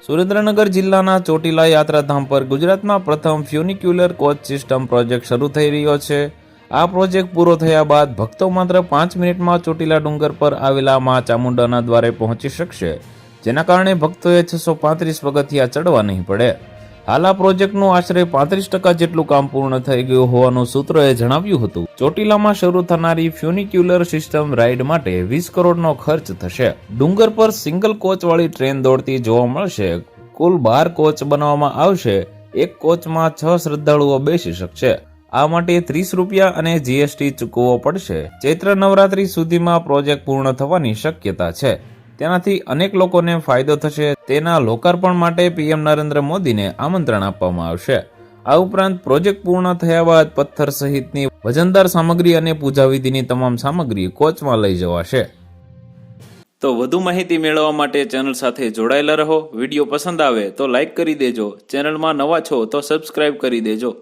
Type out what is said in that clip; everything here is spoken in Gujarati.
સુરેન્દ્રનગર જિલ્લાના ચોટીલા યાત્રાધામ પર ગુજરાતમાં પ્રથમ ફ્યુનિક્યુલર કોચ સિસ્ટમ પ્રોજેક્ટ શરૂ થઈ રહ્યો છે। આ પ્રોજેક્ટ પૂરો થયા બાદ ભક્તો માત્ર 5 મિનિટમાં ચોટીલા ડુંગર પર આવેલા મા ચામુંડાના દ્વારે પહોંચી શકશે, જેના કારણે ભક્તોએ 635 પગથિયા ચડવા નહીં પડે। હાલ આ પ્રોજેક્ટનું આશરે 35% જેટલું કામ પૂર્ણ થઈ ગયું હોવાનું સૂત્રોએ જણાવ્યું હતું। ચોટીલામાં શરૂ થનારી ફ્યુનિક્યુલર સિસ્ટમ રાઇડ માટે 20 કરોડનો ખર્ચ થશે। ડુંગર પર સિંગલ કોચવાળી ટ્રેન દોડતી જોવા મળશે। કુલ 12 કોચ બનાવવામાં આવશે। એક કોચમાં 6 શ્રદ્ધાળુઓ બેસી શકશે। આ માટે 30 રૂપિયા અને જીએસટી ચૂકવવો પડશે। ચૈત્ર નવરાત્રી સુધીમાં પ્રોજેક્ટ પૂર્ણ થવાની શક્યતા છે। તેનાથી અનેક લોકોને ફાયદો થશે। તેના લોકાર્પણ માટે પીએમ નરેન્દ્ર મોદીને આમંત્રણ આપવામાં આવશે। આ ઉપરાંત પ્રોજેક્ટ પૂર્ણ થયા બાદ પથ્થર સહિતની વજનદાર સામગ્રી અને પૂજા વિધિની તમામ સામગ્રી કોચમાં લઈ જવાશે। તો વધુ માહિતી મેળવવા માટે ચેનલ સાથે જોડાયેલા રહો। વિડીયો પસંદ આવે તો લાઈક કરી દેજો। ચેનલમાં નવા છો તો સબસ્ક્રાઇબ કરી દેજો।